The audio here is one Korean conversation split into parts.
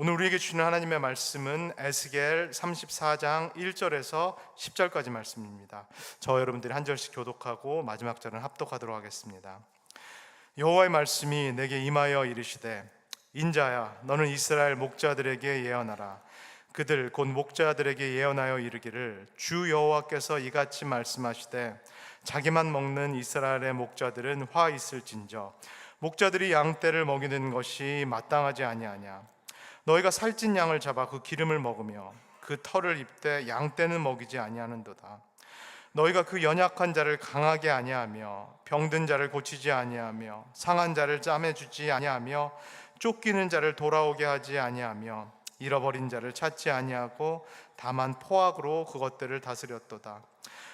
오늘 우리에게 주시는 하나님의 말씀은 에스겔 34장 1절에서 10절까지 말씀입니다. 저와 여러분들이 한 절씩 교독하고 마지막 절은 합독하도록 하겠습니다. 여호와의 말씀이 내게 임하여 이르시되, 인자야, 너는 이스라엘 목자들에게 예언하라. 그들 곧 목자들에게 예언하여 이르기를, 주 여호와께서 이같이 말씀하시되, 자기만 먹는 이스라엘의 목자들은 화 있을진저 목자들이 양떼를 먹이는 것이 마땅하지 아니하냐. 너희가 살찐 양을 잡아 그 기름을 먹으며 그 털을 입되 양떼는 먹이지 아니하는도다. 너희가 그 연약한 자를 강하게 아니하며 병든 자를 고치지 아니하며 상한 자를 짬해 주지 아니하며 쫓기는 자를 돌아오게 하지 아니하며 잃어버린 자를 찾지 아니하고 다만 포악으로 그것들을 다스렸도다.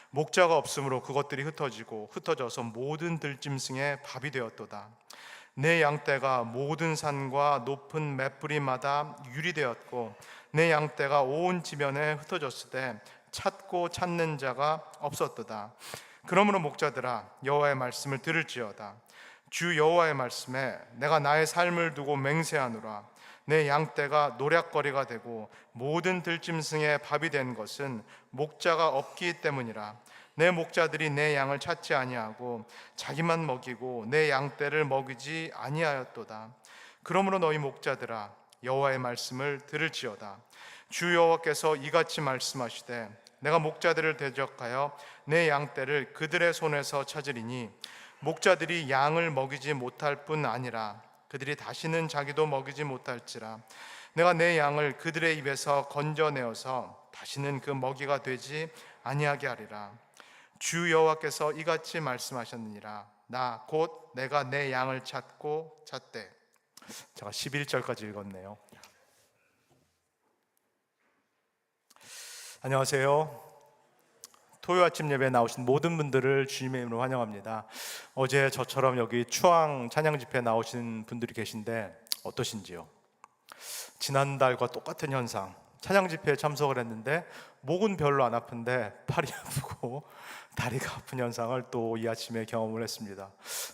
목자가 없으므로 그것들이 흩어져서 모든 들짐승의 밥이 되었도다. 내 양떼가 모든 산과 높은 맷뿌리마다 유리되었고 내 양떼가 온 지면에 흩어졌을 때 찾고 찾는 자가 없었도다. 그러므로 목자들아, 여호와의 말씀을 들을지어다. 주 여호와의 말씀에 내가 나의 삶을 두고 맹세하노라. 내 양떼가 노략거리가 되고 모든 들짐승의 밥이 된 것은 목자가 없기 때문이라. 내 목자들이 내 양을 찾지 아니하고 자기만 먹이고 내 양떼를 먹이지 아니하였도다. 그러므로 너희 목자들아, 여호와의 말씀을 들을지어다. 주 여호와께서 이같이 말씀하시되, 내가 목자들을 대적하여 내 양떼를 그들의 손에서 찾으리니 목자들이 양을 먹이지 못할 뿐 아니라 그들이 다시는 자기도 먹이지 못할지라. 내가 내 양을 그들의 입에서 건져내어서 다시는 그 먹이가 되지 아니하게 하리라. 주 여호와께서 이같이 말씀하셨느니라. 나 곧 내가 내 양을 찾고 찾되. 제가 11절까지 읽었네요. 안녕하세요. 토요 아침 예배에 나오신 모든 분들을 주님의 이름으로 환영합니다. 어제 저처럼 여기 추앙 찬양 집회에 나오신 분들이 계신데 어떠신지요? 지난달과 똑같은 현상, 찬양 집회에 참석을 했는데 목은 별로 안 아픈데 팔이 아프고 다리가 아픈 현상을 또 이 아침에 경험을 했습니다.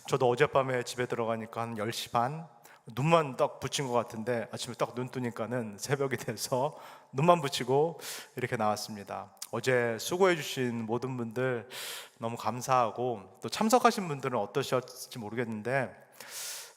저도 어젯밤에 집에 들어가니까 한 10시 반, 눈만 딱 붙인 것 같은데 아침에 딱 눈 뜨니까는 새벽이 돼서 눈만 붙이고 이렇게 나왔습니다. 어제 수고해 주신 모든 분들 너무 감사하고, 또 참석하신 분들은 어떠셨을지 모르겠는데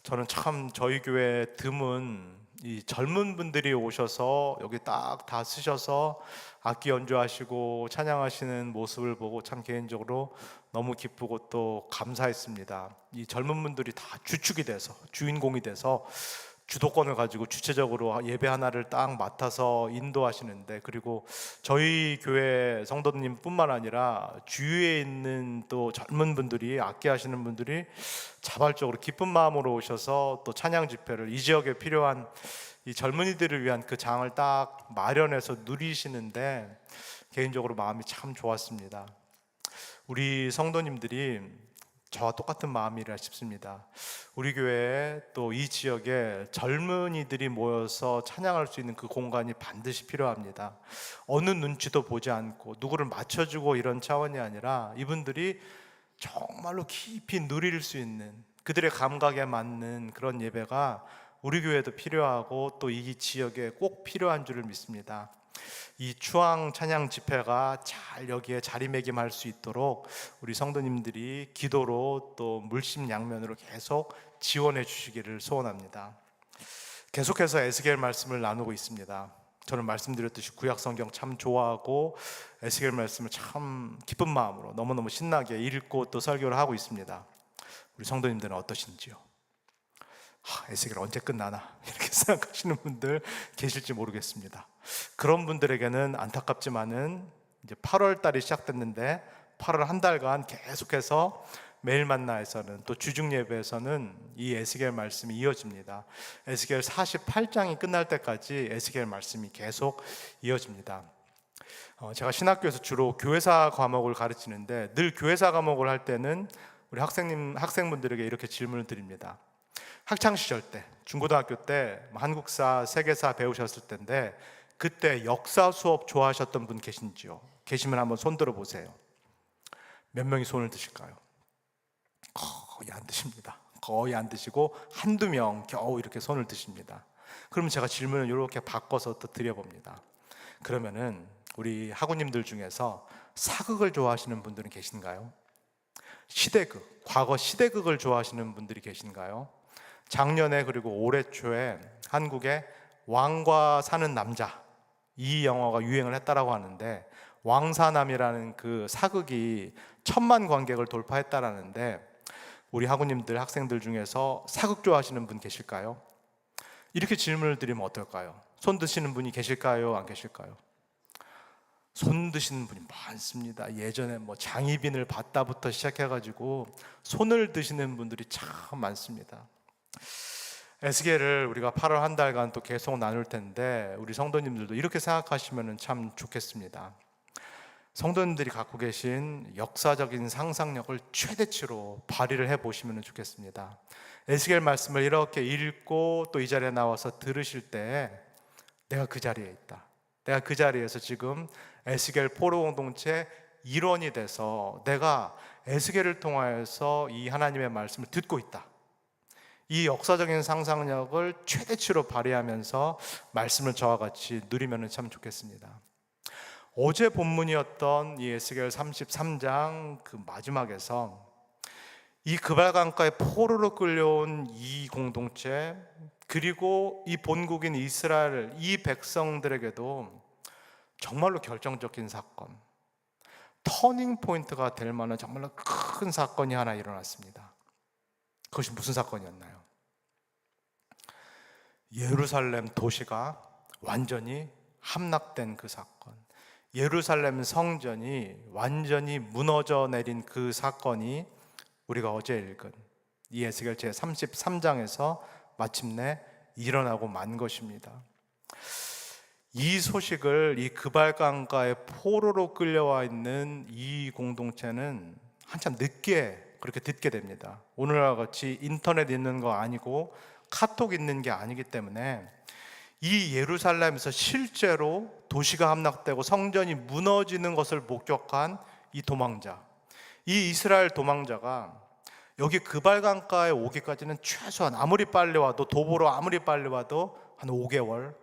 저는 참 저희 교회 드문 이 젊은 분들이 오셔서 여기 딱 다 쓰셔서 악기 연주하시고 찬양하시는 모습을 보고 참 개인적으로 너무 기쁘고 또 감사했습니다. 이 젊은 분들이 다 주축이 돼서, 주인공이 돼서 주도권을 가지고 주체적으로 예배 하나를 딱 맡아서 인도하시는데, 그리고 저희 교회 성도님뿐만 아니라 주위에 있는 또 젊은 분들이, 악기 하시는 분들이 자발적으로 기쁜 마음으로 오셔서 또 찬양 집회를, 이 지역에 필요한 이 젊은이들을 위한 그 장을 딱 마련해서 누리시는데 개인적으로 마음이 참 좋았습니다. 우리 성도님들이 저와 똑같은 마음이라 싶습니다. 우리 교회에 또 이 지역에 젊은이들이 모여서 찬양할 수 있는 그 공간이 반드시 필요합니다. 어느 눈치도 보지 않고 누구를 맞춰주고 이런 차원이 아니라 이분들이 정말로 깊이 누릴 수 있는, 그들의 감각에 맞는 그런 예배가 우리 교회도 필요하고 또 이 지역에 꼭 필요한 줄을 믿습니다. 이 추앙 찬양 집회가 잘 여기에 자리매김할 수 있도록 우리 성도님들이 기도로 또 물심양면으로 계속 지원해 주시기를 소원합니다. 계속해서 에스겔 말씀을 나누고 있습니다. 저는 말씀드렸듯이 구약 성경 참 좋아하고 에스겔 말씀을 참 기쁜 마음으로 너무너무 신나게 읽고 또 설교를 하고 있습니다. 우리 성도님들은 어떠신지요? 에스겔 언제 끝나나 이렇게 생각하시는 분들 계실지 모르겠습니다. 그런 분들에게는 안타깝지만은 이제 8월 달이 시작됐는데 8월 한 달간 계속해서 매일 만나에서는 또 주중 예배에서는 이 에스겔 말씀이 이어집니다. 에스겔 48장이 끝날 때까지 에스겔 말씀이 계속 이어집니다. 제가 신학교에서 주로 교회사 과목을 가르치는데 늘 교회사 과목을 할 때는 우리 학생분들에게 이렇게 질문을 드립니다. 학창시절 때, 중고등학교 때 한국사, 세계사 배우셨을 때인데 그때 역사 수업 좋아하셨던 분 계신지요? 계시면 한번 손 들어보세요. 몇 명이 손을 드실까요? 거의 안 드십니다. 거의 안 드시고 한두 명 겨우 이렇게 손을 드십니다. 그럼 제가 질문을 이렇게 바꿔서 또 드려봅니다. 그러면은 우리 학우님들 중에서 사극을 좋아하시는 분들은 계신가요? 시대극, 과거 시대극을 좋아하시는 분들이 계신가요? 작년에 그리고 올해 초에 한국에 왕과 사는 남자, 이 영화가 유행을 했다라고 하는데, 왕사남이라는 그 사극이 1,000만 관객을 돌파했다라는데, 우리 학우님들, 학생들 중에서 사극 좋아하시는 분 계실까요? 이렇게 질문을 드리면 어떨까요? 손 드시는 분이 계실까요? 안 계실까요? 손 드시는 분이 많습니다. 예전에 뭐 장희빈을 봤다부터 시작해가지고 손을 드시는 분들이 참 많습니다. 에스겔을 우리가 8월 한 달간 또 계속 나눌 텐데, 우리 성도님들도 이렇게 생각하시면 참 좋겠습니다. 성도님들이 갖고 계신 역사적인 상상력을 최대치로 발휘를 해보시면 좋겠습니다. 에스겔 말씀을 이렇게 읽고 또 이 자리에 나와서 들으실 때, 내가 그 자리에 있다, 내가 그 자리에서 지금 에스겔 포로 공동체 일원이 돼서 내가 에스겔을 통하여서 이 하나님의 말씀을 듣고 있다, 이 역사적인 상상력을 최대치로 발휘하면서 말씀을 저와 같이 누리면 참 좋겠습니다. 어제 본문이었던 이 에스겔 33장 그 마지막에서 이 그발강가에 포로로 끌려온 이 공동체, 그리고 이 본국인 이스라엘, 이 백성들에게도 정말로 결정적인 사건, 터닝 포인트가 될 만한 정말로 큰 사건이 하나 일어났습니다. 그것이 무슨 사건이었나요? 예루살렘 도시가 완전히 함락된 그 사건, 예루살렘 성전이 완전히 무너져 내린 그 사건이 우리가 어제 읽은 이 에스겔 제33장에서 마침내 일어나고 만 것입니다. 이 소식을 이 그발강가에 포로로 끌려와 있는 이 공동체는 한참 늦게 그렇게 듣게 됩니다. 오늘과 같이 인터넷 있는 거 아니고 카톡 있는 게 아니기 때문에 이 예루살렘에서 실제로 도시가 함락되고 성전이 무너지는 것을 목격한 이 도망자, 이 이스라엘 도망자가 여기 그발강가에 오기까지는 최소한 아무리 빨리 와도, 도보로 아무리 빨리 와도 한 5개월,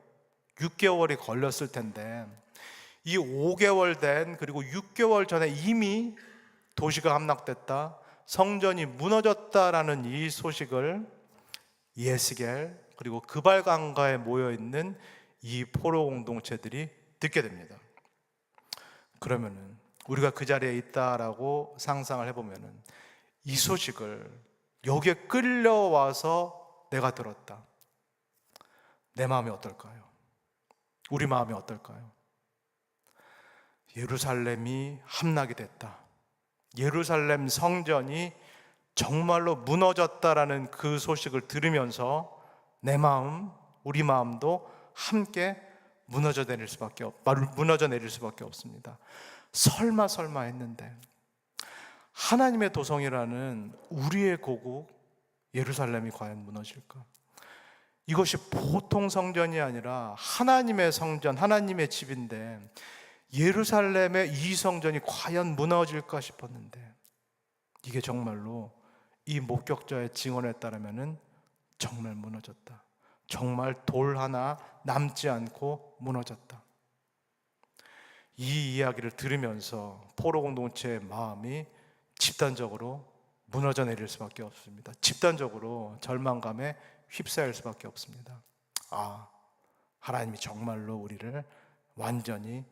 6개월이 걸렸을 텐데, 이 5개월 된, 그리고 6개월 전에 이미 도시가 함락됐다, 성전이 무너졌다라는 이 소식을 에스겔 그리고 그발강가에 모여있는 이 포로 공동체들이 듣게 됩니다. 그러면은 우리가 그 자리에 있다라고 상상을 해보면은 이 소식을 여기에 끌려와서 내가 들었다, 내 마음이 어떨까요? 우리 마음이 어떨까요? 예루살렘이 함락이 됐다, 예루살렘 성전이 정말로 무너졌다라는 그 소식을 들으면서 내 마음, 우리 마음도 함께 무너져 내릴 수밖에 없습니다. 설마 했는데 하나님의 도성이라는 우리의 고국 예루살렘이 과연 무너질까? 이것이 보통 성전이 아니라 하나님의 성전, 하나님의 집인데 예루살렘의 이 성전이 과연 무너질까 싶었는데, 이게 정말로 이 목격자의 증언에 따르면 정말 무너졌다. 정말 돌 하나 남지 않고 무너졌다. 이 이야기를 들으면서 포로 공동체의 마음이 집단적으로 무너져 내릴 수밖에 없습니다. 집단적으로 절망감에 휩싸일 수밖에 없습니다. 아, 하나님이 정말로 우리를 완전히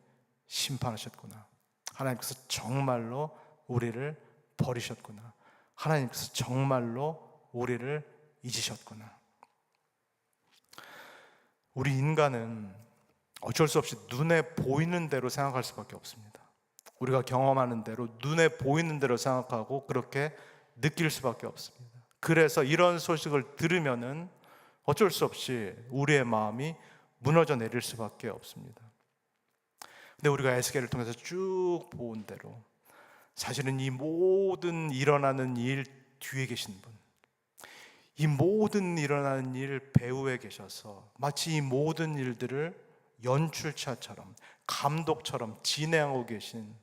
심판하셨구나. 하나님께서 정말로 우리를 버리셨구나. 하나님께서 정말로 우리를 잊으셨구나. 우리 인간은 어쩔 수 없이 눈에 보이는 대로 생각할 수밖에 없습니다. 우리가 경험하는 대로, 눈에 보이는 대로 생각하고 그렇게 느낄 수밖에 없습니다. 그래서 이런 소식을 들으면은 어쩔 수 없이 우리의 마음이 무너져 내릴 수밖에 없습니다. 근데 우리가 에스겔을 통해서 쭉 본 대로 사실은 이 모든 일어나는 일 뒤에 계신 분, 이 모든 일어나는 일 배후에 계셔서 마치 이 모든 일들을 연출차처럼, 감독처럼 진행하고 계신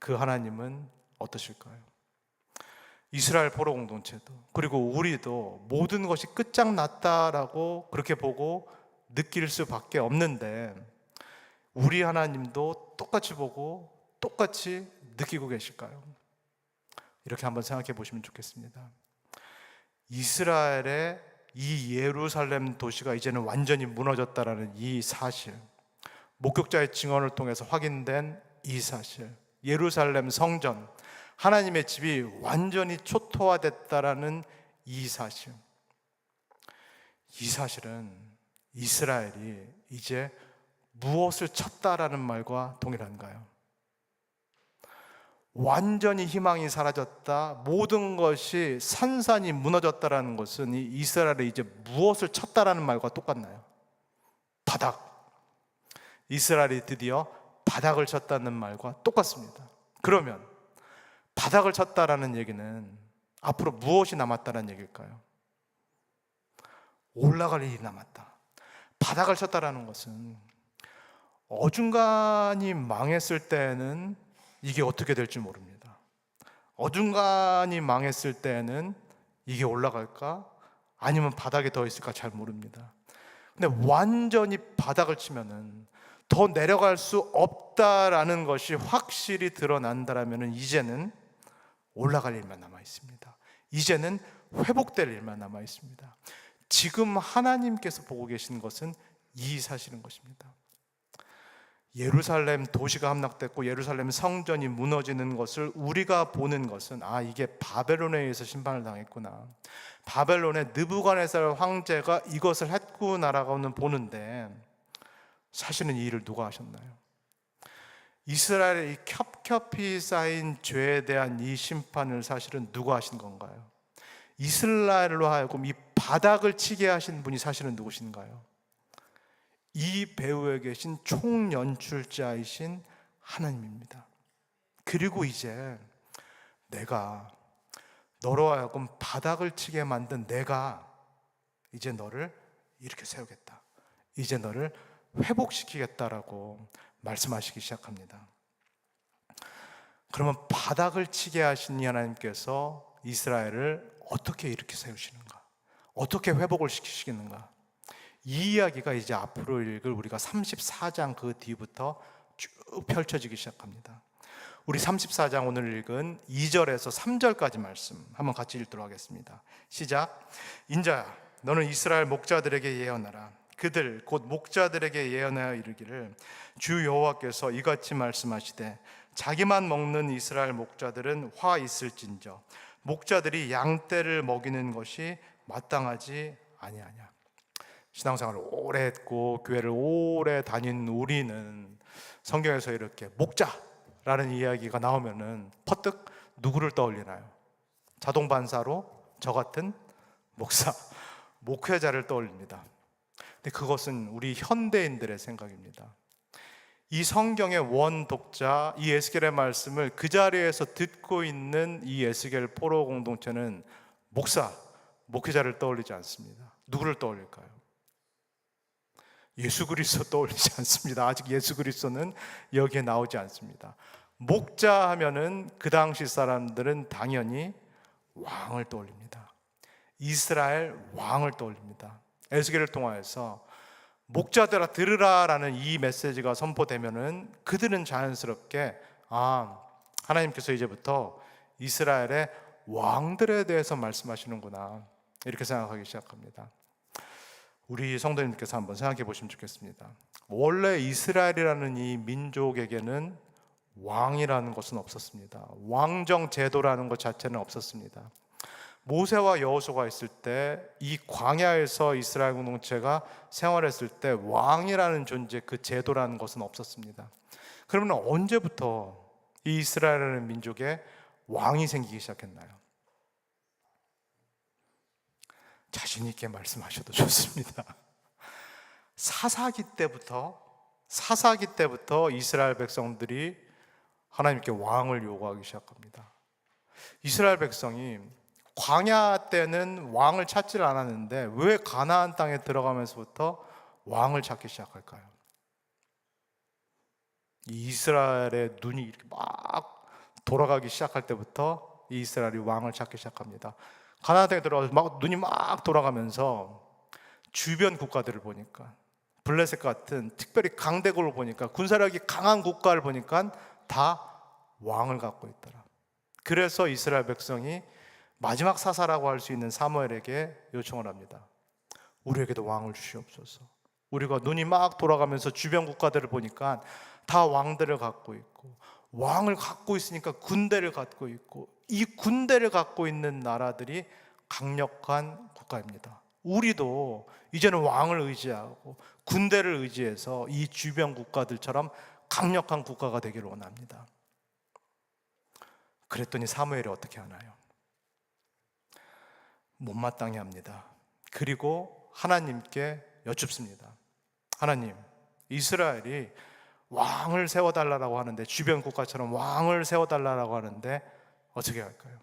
그 하나님은 어떠실까요? 이스라엘 포로 공동체도 그리고 우리도 모든 것이 끝장났다라고 그렇게 보고 느낄 수밖에 없는데, 우리 하나님도 똑같이 보고 똑같이 느끼고 계실까요? 이렇게 한번 생각해 보시면 좋겠습니다. 이스라엘의 이 예루살렘 도시가 이제는 완전히 무너졌다라는 이 사실, 목격자의 증언을 통해서 확인된 이 사실, 예루살렘 성전, 하나님의 집이 완전히 초토화됐다라는 이 사실, 이 사실은 이스라엘이 이제 무엇을 찾다라는 말과 동일한가요? 완전히 희망이 사라졌다, 모든 것이 산산이 무너졌다라는 것은 이 이스라엘이 이제 무엇을 찾다라는 말과 똑같나요? 바닥. 이스라엘이 드디어 바닥을 쳤다는 말과 똑같습니다. 그러면 바닥을 쳤다라는 얘기는 앞으로 무엇이 남았다는 얘기일까요? 올라갈 일이 남았다. 바닥을 쳤다라는 것은 어중간히 망했을 때는 이게 어떻게 될지 모릅니다. 어중간히 망했을 때는 이게 올라갈까? 아니면 바닥에 더 있을까? 잘 모릅니다. 근데 완전히 바닥을 치면은 더 내려갈 수 없다라는 것이 확실히 드러난다라면 이제는 올라갈 일만 남아 있습니다. 이제는 회복될 일만 남아 있습니다. 지금 하나님께서 보고 계신 것은 이 사실인 것입니다. 예루살렘 도시가 함락됐고 예루살렘 성전이 무너지는 것을 우리가 보는 것은, 아, 이게 바벨론에 의해서 심판을 당했구나, 바벨론의 느부갓네살 황제가 이것을 했구나라고는 보는데, 사실은 이 일을 누가 하셨나요? 이스라엘의 이 겹겹이 쌓인 죄에 대한 이 심판을 사실은 누가 하신 건가요? 이스라엘로 하여금 이 바닥을 치게 하신 분이 사실은 누구신가요? 이 배후에 계신 총연출자이신 하나님입니다. 그리고 이제 내가 너로 하여금 바닥을 치게 만든 내가 이제 너를 이렇게 세우겠다, 이제 너를 회복시키겠다라고 말씀하시기 시작합니다. 그러면 바닥을 치게 하신 이 하나님께서 이스라엘을 어떻게 이렇게 세우시는가, 어떻게 회복을 시키시겠는가, 이 이야기가 이제 앞으로 읽을 우리가 34장 그 뒤부터 쭉 펼쳐지기 시작합니다. 우리 34장 오늘 읽은 2절에서 3절까지 말씀 한번 같이 읽도록 하겠습니다. 시작. 인자야, 너는 이스라엘 목자들에게 예언하라. 그들 곧 목자들에게 예언하여 이르기를, 주 여호와께서 이같이 말씀하시되, 자기만 먹는 이스라엘 목자들은 화 있을진저 목자들이 양떼를 먹이는 것이 마땅하지 아니하냐. 신앙생활을 오래 했고 교회를 오래 다닌 우리는 성경에서 이렇게 목자라는 이야기가 나오면은 퍼뜩 누구를 떠올리나요? 자동 반사로 저 같은 목사, 목회자를 떠올립니다. 근데 그것은 우리 현대인들의 생각입니다. 이 성경의 원독자, 이 에스겔의 말씀을 그 자리에서 듣고 있는 이 에스겔 포로 공동체는 목사, 목회자를 떠올리지 않습니다. 누구를 떠올릴까요? 예수 그리스도 떠올리지 않습니다. 아직 예수 그리스도는 여기에 나오지 않습니다. 목자 하면은 그 당시 사람들은 당연히 왕을 떠올립니다. 이스라엘 왕을 떠올립니다. 에스겔을 통하여서 목자들아 들으라라는 이 메시지가 선포되면은 그들은 자연스럽게, 아, 하나님께서 이제부터 이스라엘의 왕들에 대해서 말씀하시는구나, 이렇게 생각하기 시작합니다. 우리 성도님께서 한번 생각해 보시면 좋겠습니다. 원래 이스라엘이라는 이 민족에게는 왕이라는 것은 없었습니다. 왕정 제도라는 것 자체는 없었습니다. 모세와 여호수아가 있을 때 이 광야에서 이스라엘 공동체가 생활했을 때 왕이라는 존재, 그 제도라는 것은 없었습니다. 그러면 언제부터 이 이스라엘이라는 민족에 왕이 생기기 시작했나요? 자신 있게 말씀하셔도 좋습니다. 사사기 때부터 이스라엘 백성들이 하나님께 왕을 요구하기 시작합니다. 이스라엘 백성이 광야 때는 왕을 찾지를 않았는데 왜 가나안 땅에 들어가면서부터 왕을 찾기 시작할까요? 이스라엘의 눈이 이렇게 막 돌아가기 시작할 때부터 이 이스라엘이 왕을 찾기 시작합니다. 가나안 땅에 들어가서 막 눈이 막 돌아가면서 주변 국가들을 보니까 블레셋 같은 특별히 강대국을 보니까 군사력이 강한 국가를 보니까 다 왕을 갖고 있더라. 그래서 이스라엘 백성이 마지막 사사라고 할 수 있는 사무엘에게 요청을 합니다. 우리에게도 왕을 주시옵소서. 우리가 눈이 막 돌아가면서 주변 국가들을 보니까 다 왕들을 갖고 있고, 왕을 갖고 있으니까 군대를 갖고 있고, 이 군대를 갖고 있는 나라들이 강력한 국가입니다. 우리도 이제는 왕을 의지하고 군대를 의지해서 이 주변 국가들처럼 강력한 국가가 되기를 원합니다. 그랬더니 사무엘이 어떻게 하나요? 못마땅해 합니다. 그리고 하나님께 여쭙습니다. 하나님, 이스라엘이 왕을 세워달라고 하는데, 주변 국가처럼 왕을 세워달라고 하는데 어떻게 할까요?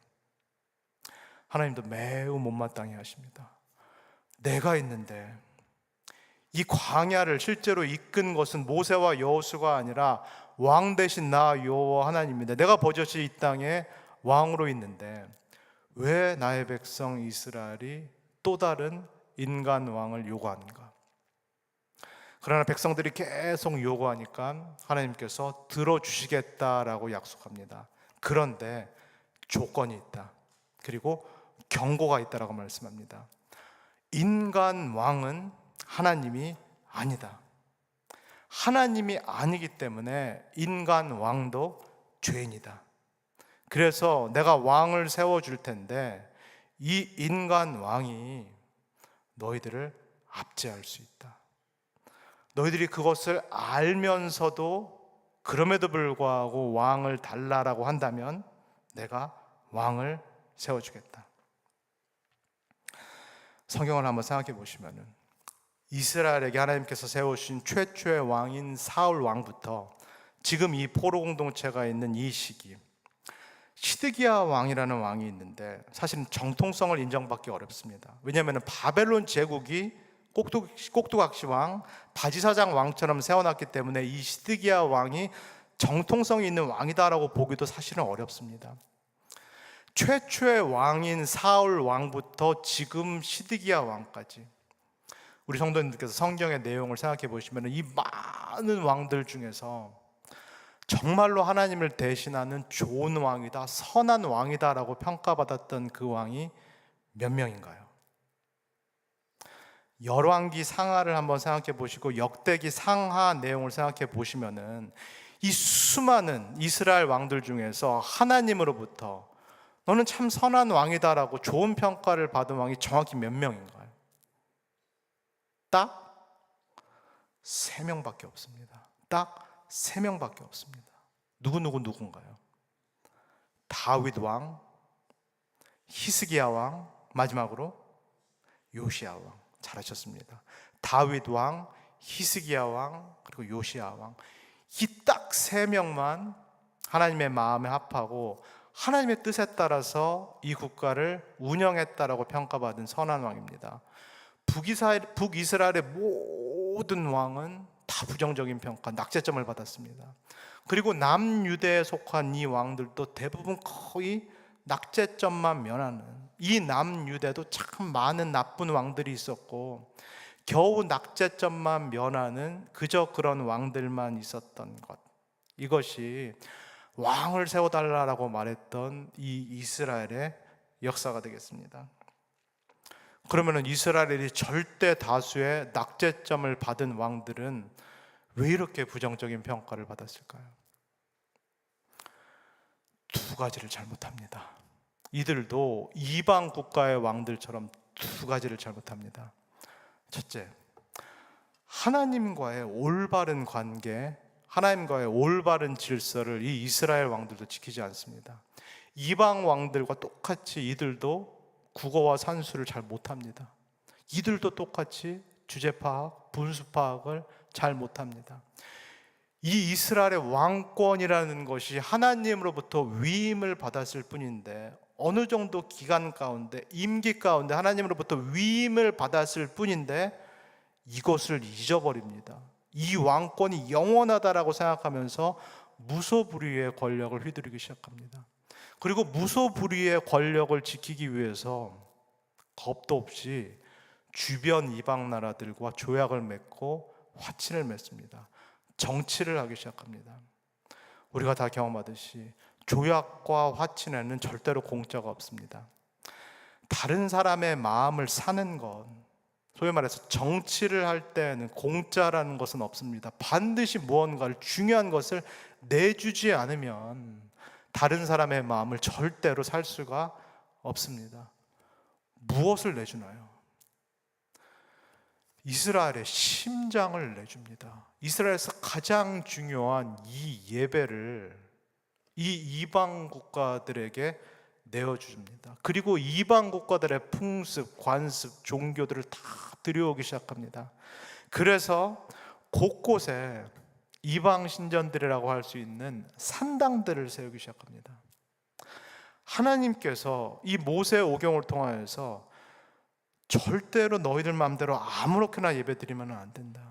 하나님도 매우 못마땅해 하십니다. 내가 있는데, 이 광야를 실제로 이끈 것은 모세와 여호수아가 아니라 왕 대신 나 여호와 하나님인데, 내가 버젓이 이 땅에 왕으로 있는데 왜 나의 백성 이스라엘이 또 다른 인간 왕을 요구하는가? 그러나 백성들이 계속 요구하니까 하나님께서 들어주시겠다라고 약속합니다. 그런데 조건이 있다. 그리고 경고가 있다라고 말씀합니다. 인간 왕은 하나님이 아니다. 하나님이 아니기 때문에 인간 왕도 죄인이다. 그래서 내가 왕을 세워줄 텐데 이 인간 왕이 너희들을 압제할 수 있다. 너희들이 그것을 알면서도 그럼에도 불구하고 왕을 달라라고 한다면 내가 왕을 세워주겠다. 성경을 한번 생각해 보시면은 이스라엘에게 하나님께서 세우신 최초의 왕인 사울 왕부터 지금 이 포로 공동체가 있는 이 시기, 시드기야 왕이라는 왕이 있는데 사실은 정통성을 인정받기 어렵습니다. 왜냐하면 바벨론 제국이 꼭두각시 왕, 바지사장 왕처럼 세워놨기 때문에 이 시드기야 왕이 정통성이 있는 왕이다라고 보기도 사실은 어렵습니다. 최초의 왕인 사울 왕부터 지금 시드기야 왕까지, 우리 성도님들께서 성경의 내용을 생각해 보시면 이 많은 왕들 중에서 정말로 하나님을 대신하는 좋은 왕이다, 선한 왕이다라고 평가받았던 그 왕이 몇 명인가요? 열왕기 상하를 한번 생각해 보시고 역대기 상하 내용을 생각해 보시면은 이 수많은 이스라엘 왕들 중에서 하나님으로부터 너는 참 선한 왕이다라고 좋은 평가를 받은 왕이 정확히 몇 명인가요? 딱 3명밖에 없습니다. 딱 3명밖에 없습니다. 누군가요? 다윗 왕, 히스기야 왕, 마지막으로 요시야 왕. 잘하셨습니다. 다윗 왕, 히스기야 왕, 그리고 요시야 왕. 이 딱 3명만 하나님의 마음에 합하고 하나님의 뜻에 따라서 이 국가를 운영했다라고 평가받은 선한 왕입니다. 북이스라엘의 모든 왕은 다 부정적인 평가, 낙제점을 받았습니다. 그리고 남유대에 속한 이 왕들도 대부분 거의 낙제점만 면하는, 이 남유대도 참 많은 나쁜 왕들이 있었고 겨우 낙제점만 면하는 그저 그런 왕들만 있었던 것, 이것이 왕을 세워달라고 말했던 이 이스라엘의 역사가 되겠습니다. 그러면 이스라엘이 절대 다수의 낙제점을 받은 왕들은 왜 이렇게 부정적인 평가를 받았을까요? 2가지를 잘못합니다. 이들도 이방 국가의 왕들처럼 2가지를 잘못합니다. 첫째, 하나님과의 올바른 관계, 하나님과의 올바른 질서를 이 이스라엘 왕들도 지키지 않습니다. 이방 왕들과 똑같이 이들도 국어와 산수를 잘 못합니다. 이들도 똑같이 주제 파악, 분수 파악을 잘 못합니다. 이 이스라엘의 왕권이라는 것이 하나님으로부터 위임을 받았을 뿐인데, 어느 정도 기간 가운데, 임기 가운데 하나님으로부터 위임을 받았을 뿐인데 이것을 잊어버립니다. 이 왕권이 영원하다라고 생각하면서 무소불위의 권력을 휘두르기 시작합니다. 그리고 무소불위의 권력을 지키기 위해서 겁도 없이 주변 이방 나라들과 조약을 맺고 화친을 맺습니다. 정치를 하기 시작합니다. 우리가 다 경험하듯이 조약과 화친에는 절대로 공짜가 없습니다. 다른 사람의 마음을 사는 것, 소위 말해서 정치를 할 때는 공짜라는 것은 없습니다. 반드시 무언가를, 중요한 것을 내주지 않으면 다른 사람의 마음을 절대로 살 수가 없습니다. 무엇을 내주나요? 이스라엘의 심장을 내줍니다. 이스라엘에서 가장 중요한 이 예배를 이 이방 국가들에게 내어줍니다. 그리고 이방 국가들의 풍습, 관습, 종교들을 다 들여오기 시작합니다. 그래서 곳곳에 이방 신전들이라고 할 수 있는 산당들을 세우기 시작합니다. 하나님께서 이 모세 오경을 통하여서 절대로 너희들 마음대로 아무렇게나 예배드리면 안 된다.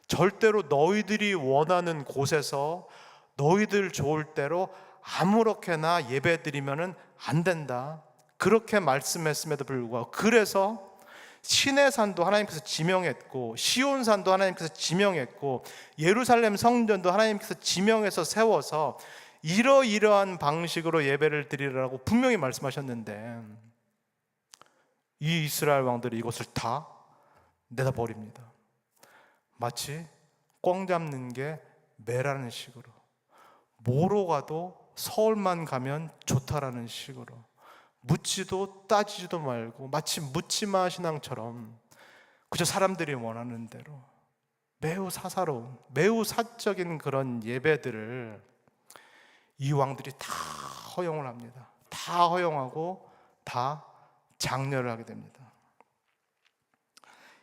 절대로 너희들이 원하는 곳에서 너희들 좋을 대로 아무렇게나 예배드리면 안 된다. 그렇게 말씀했음에도 불구하고, 그래서 시내산도 하나님께서 지명했고 시온산도 하나님께서 지명했고 예루살렘 성전도 하나님께서 지명해서 세워서 이러이러한 방식으로 예배를 드리라고 분명히 말씀하셨는데, 이 이스라엘 왕들이 이것을 다 내다버립니다. 마치 꽝 잡는 게 매라는 식으로, 뭐로 가도 서울만 가면 좋다라는 식으로, 묻지도 따지지도 말고 마치 묻지마 신앙처럼 그저 사람들이 원하는 대로 매우 사사로운, 매우 사적인 그런 예배들을 이 왕들이 다 허용을 합니다. 다 허용하고 다 장려를 하게 됩니다.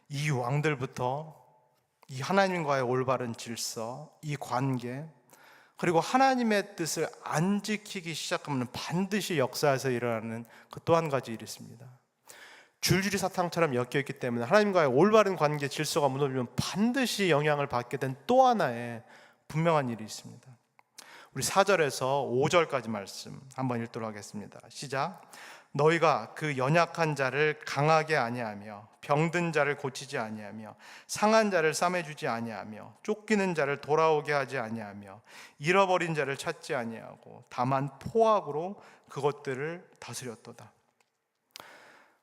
이 왕들부터 이 하나님과의 올바른 질서, 이 관계, 그리고 하나님의 뜻을 안 지키기 시작하면 반드시 역사에서 일어나는 그 또 한 가지 일이 있습니다. 줄줄이 사탕처럼 엮여있기 때문에 하나님과의 올바른 관계 질서가 무너지면 반드시 영향을 받게 된 또 하나의 분명한 일이 있습니다. 우리 4절에서 5절까지 말씀 한번 읽도록 하겠습니다. 시작. 너희가 그 연약한 자를 강하게 아니하며 병든 자를 고치지 아니하며 상한 자를 싸매주지 아니하며 쫓기는 자를 돌아오게 하지 아니하며 잃어버린 자를 찾지 아니하고 다만 포악으로 그것들을 다스렸도다.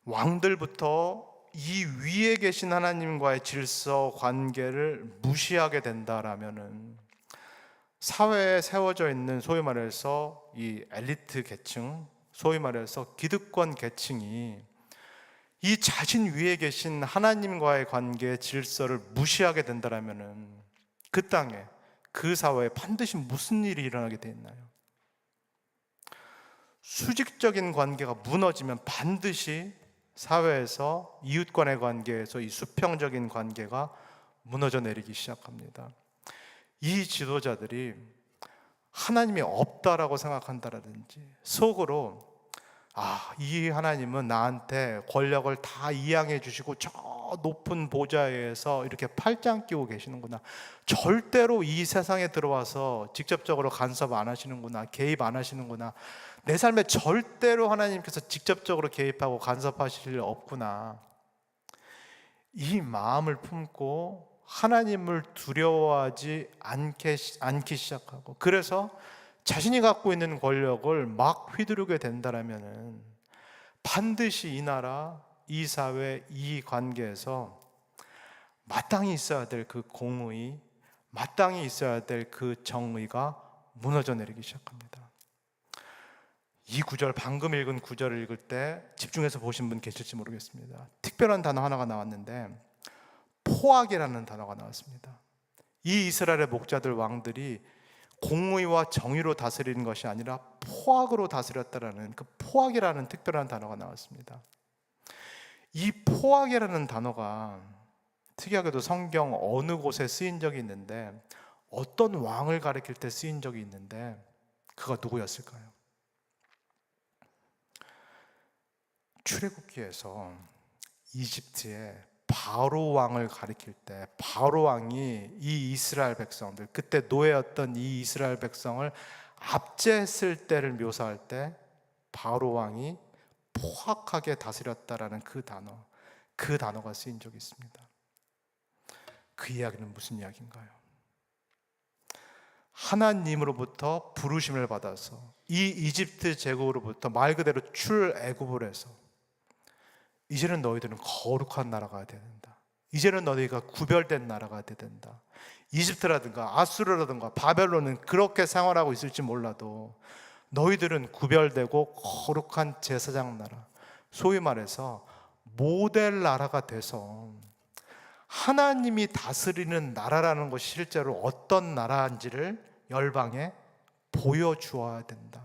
왕들부터 이 위에 계신 하나님과의 질서 관계를 무시하게 된다라면은 사회에 세워져 있는 소위 말해서 이 엘리트 계층, 소위 말해서 기득권 계층이 이 자신 위에 계신 하나님과의 관계의 질서를 무시하게 된다라면은 그 땅에, 그 사회에 반드시 무슨 일이 일어나게 돼 있나요? 수직적인 관계가 무너지면 반드시 사회에서 이웃 간의 관계에서 이 수평적인 관계가 무너져 내리기 시작합니다. 이 지도자들이 하나님이 없다라고 생각한다라든지 속으로 이 하나님은 나한테 권력을 다 이양해 주시고 저 높은 보좌에서 이렇게 팔짱 끼고 계시는구나, 절대로 이 세상에 들어와서 직접적으로 간섭 안 하시는구나, 개입 안 하시는구나, 내 삶에 절대로 하나님께서 직접적으로 개입하고 간섭하실 일 없구나, 이 마음을 품고 하나님을 두려워하지 않기 시작하고, 그래서 자신이 갖고 있는 권력을 막 휘두르게 된다라면은 반드시 이 나라, 이 사회, 이 관계에서 마땅히 있어야 될 그 공의, 마땅히 있어야 될 그 정의가 무너져 내리기 시작합니다. 이 구절, 방금 읽은 구절을 읽을 때 집중해서 보신 분 계실지 모르겠습니다. 특별한 단어 하나가 나왔는데 포악이라는 단어가 나왔습니다. 이 이스라엘의 목자들, 왕들이 공의와 정의로 다스리는 것이 아니라 포악으로 다스렸다라는 그 포악이라는 특별한 단어가 나왔습니다. 이 포악이라는 단어가 특이하게도 성경 어느 곳에 쓰인 적이 있는데, 어떤 왕을 가리킬 때 쓰인 적이 있는데 그가 누구였을까요? 출애굽기에서 이집트의 바로 왕을 가리킬 때, 바로 왕이 이 이스라엘 백성들, 그때 노예였던 이 이스라엘 백성을 압제했을 때를 묘사할 때 바로 왕이 포악하게 다스렸다라는 그 단어가 쓰인 적이 있습니다. 그 이야기는 무슨 이야기인가요? 하나님으로부터 부르심을 받아서 이 이집트 제국으로부터 말 그대로 출애굽을 해서 이제는 너희들은 거룩한 나라가 되야 된다. 이제는 너희가 구별된 나라가 되야 된다. 이집트라든가 아수르라든가 바벨론은 그렇게 생활하고 있을지 몰라도 너희들은 구별되고 거룩한 제사장 나라, 소위 말해서 모델 나라가 돼서 하나님이 다스리는 나라라는 것이 실제로 어떤 나라인지를 열방에 보여주어야 된다.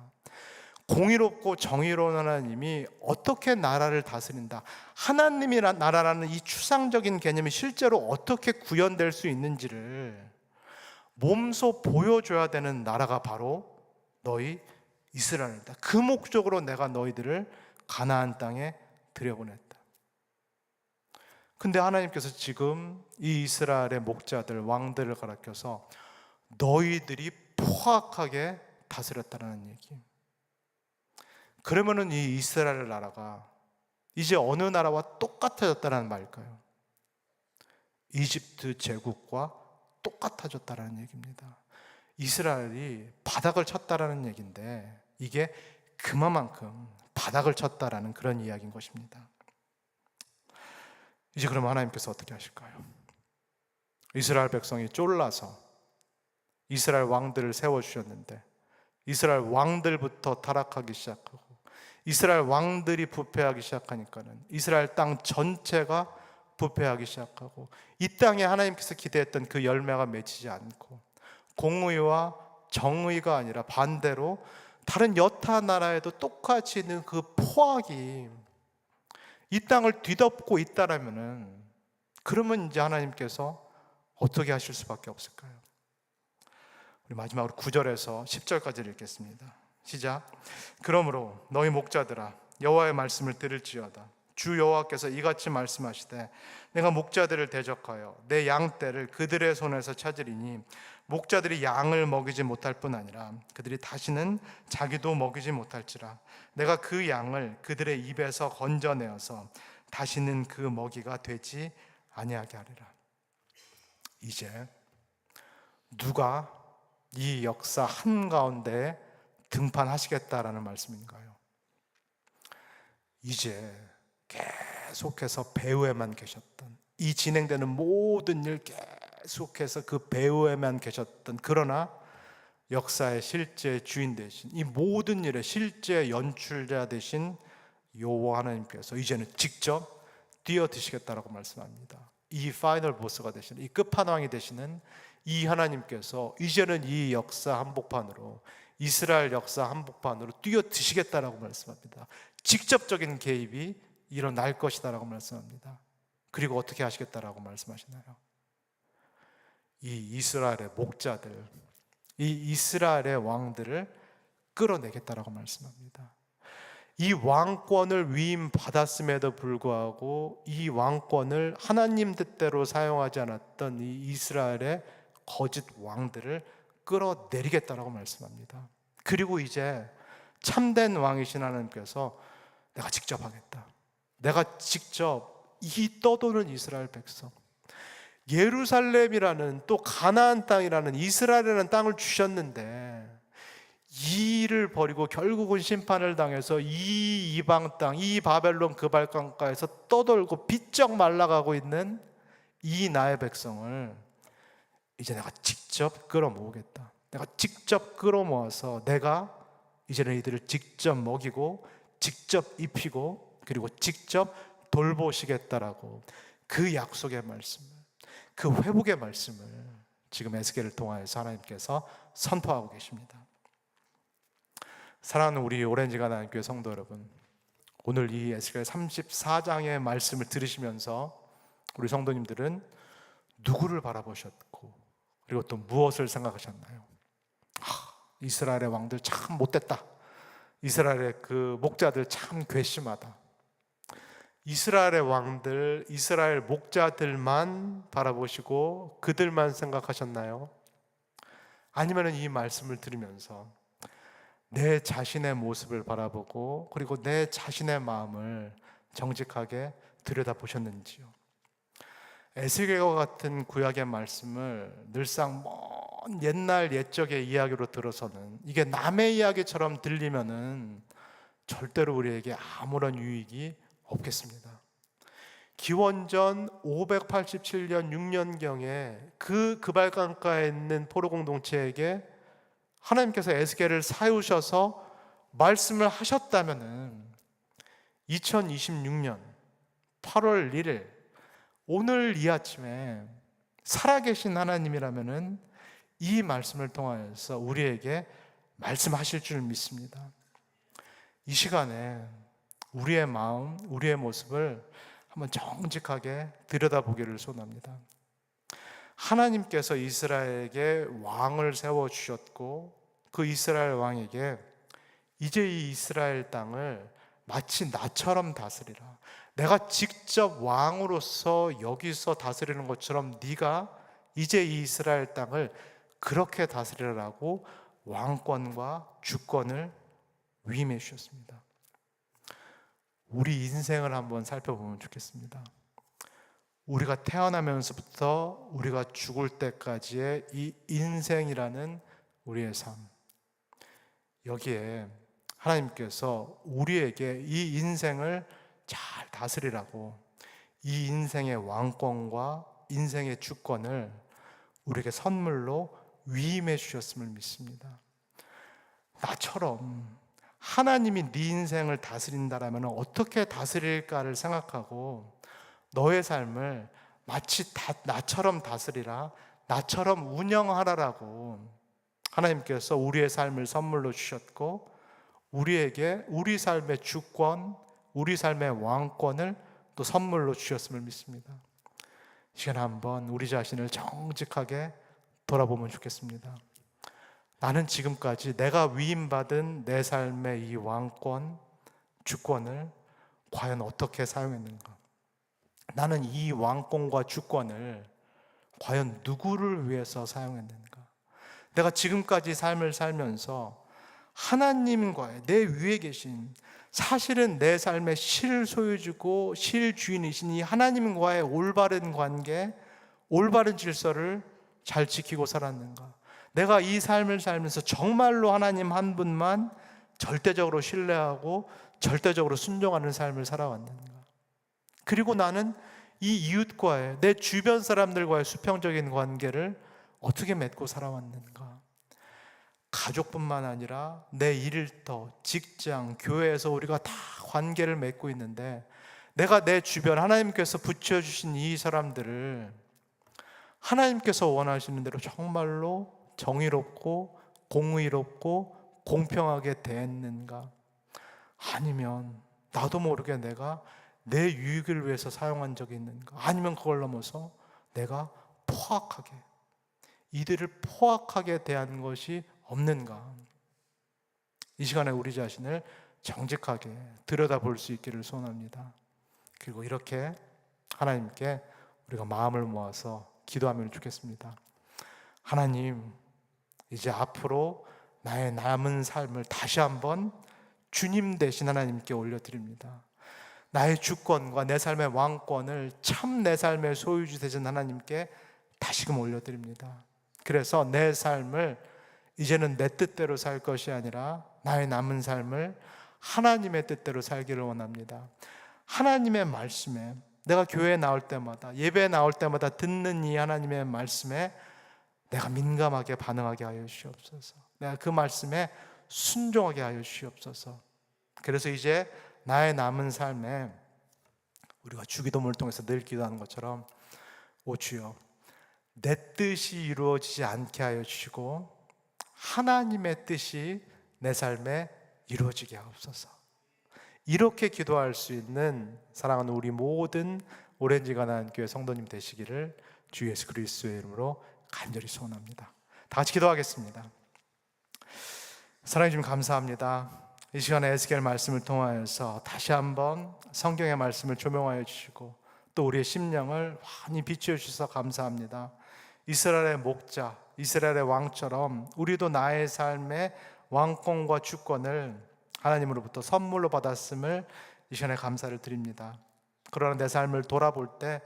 공의롭고 정의로운 하나님이 어떻게 나라를 다스린다, 하나님이 나라라는 이 추상적인 개념이 실제로 어떻게 구현될 수 있는지를 몸소 보여줘야 되는 나라가 바로 너희 이스라엘이다. 그 목적으로 내가 너희들을 가나안 땅에 들여보냈다. 근데 하나님께서 지금 이 이스라엘의 목자들, 왕들을 가르쳐서 너희들이 포악하게 다스렸다는 얘기. 그러면은 이 이스라엘 나라가 이제 어느 나라와 똑같아졌다는 말일까요? 이집트 제국과 똑같아졌다는 얘기입니다. 이스라엘이 바닥을 쳤다라는 얘기인데 이게 그만큼 바닥을 쳤다라는 그런 이야기인 것입니다. 이제 그럼 하나님께서 어떻게 하실까요? 이스라엘 백성이 쫄라서 이스라엘 왕들을 세워주셨는데 이스라엘 왕들부터 타락하기 시작하고 이스라엘 왕들이 부패하기 시작하니까는 이스라엘 땅 전체가 부패하기 시작하고 이 땅에 하나님께서 기대했던 그 열매가 맺히지 않고 공의와 정의가 아니라 반대로 다른 여타 나라에도 똑같이 있는 그 포악이 이 땅을 뒤덮고 있다라면은 그러면 이제 하나님께서 어떻게 하실 수밖에 없을까요? 우리 마지막으로 9절에서 10절까지 읽겠습니다. 시작. 그러므로 너희 목자들아 여호와의 말씀을 들을지어다. 주 여호와께서 이같이 말씀하시되 내가 목자들을 대적하여 내 양떼를 그들의 손에서 찾으리니 목자들이 양을 먹이지 못할 뿐 아니라 그들이 다시는 자기도 먹이지 못할지라. 내가 그 양을 그들의 입에서 건져내어서 다시는 그 먹이가 되지 아니하게 하리라. 이제 누가 이 역사 한가운데 등판하시겠다라는 말씀인가요? 이제 계속해서 배후에만 계셨던, 이 진행되는 모든 일 계속해서 그 배후에만 계셨던, 그러나 역사의 실제 주인 되신, 이 모든 일의 실제 연출자 되신 여호와 하나님께서 이제는 직접 뛰어드시겠다라고 말씀합니다. 이 파이널 보스가 되시는, 이 끝판왕이 되시는 이 하나님께서 이제는 이 역사 한복판으로, 이스라엘 역사 한복판으로 뛰어드시겠다라고 말씀합니다. 직접적인 개입이 일어날 것이다라고 말씀합니다. 그리고 어떻게 하시겠다라고 말씀하시나요? 이 이스라엘의 목자들, 이 이스라엘의 왕들을 끌어내겠다라고 말씀합니다. 이 왕권을 위임받았음에도 불구하고 이 왕권을 하나님 뜻대로 사용하지 않았던 이 이스라엘의 거짓 왕들을 끌어내리겠다라고 말씀합니다. 그리고 이제 참된 왕이신 하나님께서 내가 직접 하겠다, 내가 직접 이 떠도는 이스라엘 백성, 예루살렘이라는 또 가나안 땅이라는 이스라엘이라는 땅을 주셨는데 이 일을 버리고 결국은 심판을 당해서 이 이방 땅, 이 바벨론 그발강가에서 떠돌고 비쩍 말라가고 있는 이 나의 백성을 이제 내가 직접 끌어모으겠다, 내가 직접 끌어모아서 내가 이제는 이들을 직접 먹이고 직접 입히고 그리고 직접 돌보시겠다라고 그 약속의 말씀을, 그 회복의 말씀을 지금 에스겔을 통하여서 하나님께서 선포하고 계십니다. 사랑하는 우리 오렌지 가나안 교회 성도 여러분, 오늘 이 에스겔 34장의 말씀을 들으시면서 우리 성도님들은 누구를 바라보셨고 그리고 또 무엇을 생각하셨나요? 이스라엘의 왕들 참 못됐다, 이스라엘의 그 목자들 참 괘씸하다, 이스라엘의 왕들, 이스라엘 목자들만 바라보시고 그들만 생각하셨나요? 아니면 이 말씀을 들으면서 내 자신의 모습을 바라보고 그리고 내 자신의 마음을 정직하게 들여다보셨는지요? 에스겔과 같은 구약의 말씀을 늘상 먼 옛날 옛적의 이야기로 들어서는 이게 남의 이야기처럼 들리면은 절대로 우리에게 아무런 유익이 없겠습니다. 기원전 587년 6년경에 그 그발강가에 있는 포로 공동체에게 하나님께서 에스겔을 사유셔서 말씀을 하셨다면은 2026년 8월 1일 오늘 이 아침에 살아계신 하나님이라면은 이 말씀을 통하여서 우리에게 말씀하실 줄 믿습니다. 이 시간에 우리의 마음, 우리의 모습을 한번 정직하게 들여다보기를 소원합니다. 하나님께서 이스라엘에게 왕을 세워주셨고 그 이스라엘 왕에게 이제 이 이스라엘 땅을 마치 나처럼 다스리라. 내가 직접 왕으로서 여기서 다스리는 것처럼 네가 이제 이 이스라엘 땅을 그렇게 다스리라고 왕권과 주권을 위임해 주셨습니다. 우리 인생을 한번 살펴보면 좋겠습니다. 우리가 태어나면서부터 우리가 죽을 때까지의 이 인생이라는 우리의 삶, 여기에 하나님께서 우리에게 이 인생을 잘 다스리라고 이 인생의 왕권과 인생의 주권을 우리에게 선물로 위임해 주셨음을 믿습니다. 나처럼 하나님이 네 인생을 다스린다라면 어떻게 다스릴까를 생각하고 너의 삶을 마치 나처럼 다스리라, 나처럼 운영하라라고 하나님께서 우리의 삶을 선물로 주셨고 우리에게 우리 삶의 주권, 우리 삶의 왕권을 또 선물로 주셨음을 믿습니다. 이 시간에 한번 우리 자신을 정직하게 돌아보면 좋겠습니다. 나는 지금까지 내가 위임받은 내 삶의 이 왕권, 주권을 과연 어떻게 사용했는가? 나는 이 왕권과 주권을 과연 누구를 위해서 사용했는가? 내가 지금까지 삶을 살면서 하나님과의 내 위에 계신 사실은 내 삶의 실소유주고 실주인이신 이 하나님과의 올바른 관계, 올바른 질서를 잘 지키고 살았는가? 내가 이 삶을 살면서 정말로 하나님 한 분만 절대적으로 신뢰하고 절대적으로 순종하는 삶을 살아왔는가? 그리고 나는 이 이웃과의, 내 주변 사람들과의 수평적인 관계를 어떻게 맺고 살아왔는가? 가족뿐만 아니라 내 일터, 직장, 교회에서 우리가 다 관계를 맺고 있는데 내가 내 주변 하나님께서 붙여주신 이 사람들을 하나님께서 원하시는 대로 정말로 정의롭고 공의롭고 공평하게 대했는가? 아니면 나도 모르게 내가 내 유익을 위해서 사용한 적이 있는가? 아니면 그걸 넘어서 내가 포악하게, 이들을 포악하게 대한 것이 없는가? 이 시간에 우리 자신을 정직하게 들여다볼 수 있기를 소원합니다. 그리고 이렇게 하나님께 우리가 마음을 모아서 기도하면 좋겠습니다. 하나님, 이제 앞으로 나의 남은 삶을 다시 한번 주님 대신 하나님께 올려드립니다. 나의 주권과 내 삶의 왕권을 참 내 삶의 소유주 되신 하나님께 다시금 올려드립니다. 그래서 내 삶을 이제는 내 뜻대로 살 것이 아니라 나의 남은 삶을 하나님의 뜻대로 살기를 원합니다. 하나님의 말씀에, 내가 교회에 나올 때마다, 예배에 나올 때마다 듣는 이 하나님의 말씀에 내가 민감하게 반응하게 하여 주시옵소서. 내가 그 말씀에 순종하게 하여 주시옵소서. 그래서 이제 나의 남은 삶에 우리가 주기도문을 통해서 늘 기도하는 것처럼, 오 주여, 내 뜻이 이루어지지 않게 하여 주시고 하나님의 뜻이 내 삶에 이루어지게 하옵소서. 이렇게 기도할 수 있는 사랑하는 우리 모든 오렌지 가나안 교회 성도님 되시기를 주 예수 그리스도의 이름으로 간절히 소원합니다. 다 같이 기도하겠습니다. 사랑해 주님 감사합니다. 이 시간에 에스겔 말씀을 통하여서 다시 한번 성경의 말씀을 조명하여 주시고 또 우리의 심령을 환히 비추어 주셔서 감사합니다. 이스라엘의 목자, 이스라엘의 왕처럼 우리도 나의 삶에 왕권과 주권을 하나님으로부터 선물로 받았음을 이 시간에 감사를 드립니다. 그러나 내 삶을 돌아볼 때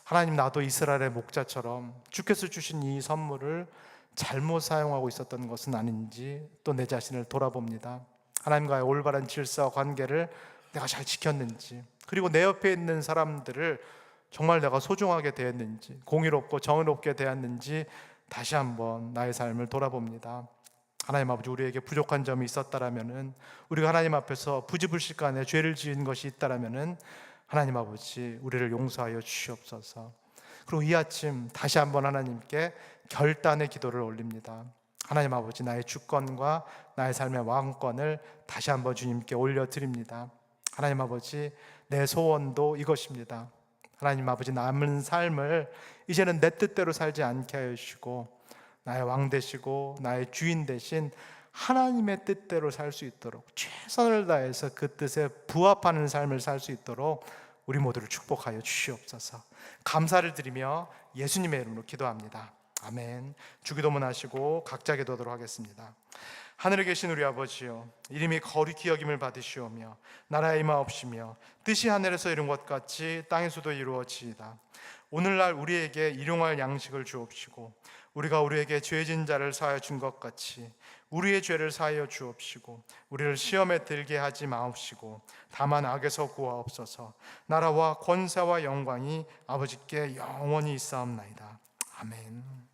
하나님, 나도 이스라엘의 목자처럼 주께서 주신 이 선물을 잘못 사용하고 있었던 것은 아닌지 또 내 자신을 돌아봅니다. 하나님과의 올바른 질서와 관계를 내가 잘 지켰는지, 그리고 내 옆에 있는 사람들을 정말 내가 소중하게 대했는지, 공의롭고 정의롭게 대했는지 다시 한번 나의 삶을 돌아봅니다. 하나님 아버지, 우리에게 부족한 점이 있었다라면은, 우리가 하나님 앞에서 부지불식간에 죄를 지은 것이 있다라면은 하나님 아버지, 우리를 용서하여 주시옵소서. 그리고 이 아침 다시 한번 하나님께 결단의 기도를 올립니다. 하나님 아버지, 나의 주권과 나의 삶의 왕권을 다시 한번 주님께 올려드립니다. 하나님 아버지, 내 소원도 이것입니다. 하나님 아버지, 남은 삶을 이제는 내 뜻대로 살지 않게 하여 주시고, 나의 왕 되시고 나의 주인 되신 하나님의 뜻대로 살 수 있도록 최선을 다해서 그 뜻에 부합하는 삶을 살 수 있도록 우리 모두를 축복하여 주시옵소서. 감사를 드리며 예수님의 이름으로 기도합니다. 아멘. 주기도문 하시고 각자 기도하도록 하겠습니다. 하늘에 계신 우리 아버지여, 이름이 거룩히 여김을 받으시오며 나라의 임하옵시며 뜻이 하늘에서 이룬 것 같이 땅에서도 이루어지이다. 오늘날 우리에게 일용할 양식을 주옵시고, 우리가 우리에게 죄진 자를 사하여 준 것 같이 우리의 죄를 사하여 주옵시고, 우리를 시험에 들게 하지 마옵시고 다만 악에서 구하옵소서. 나라와 권세와 영광이 아버지께 영원히 있사옵나이다. 아멘.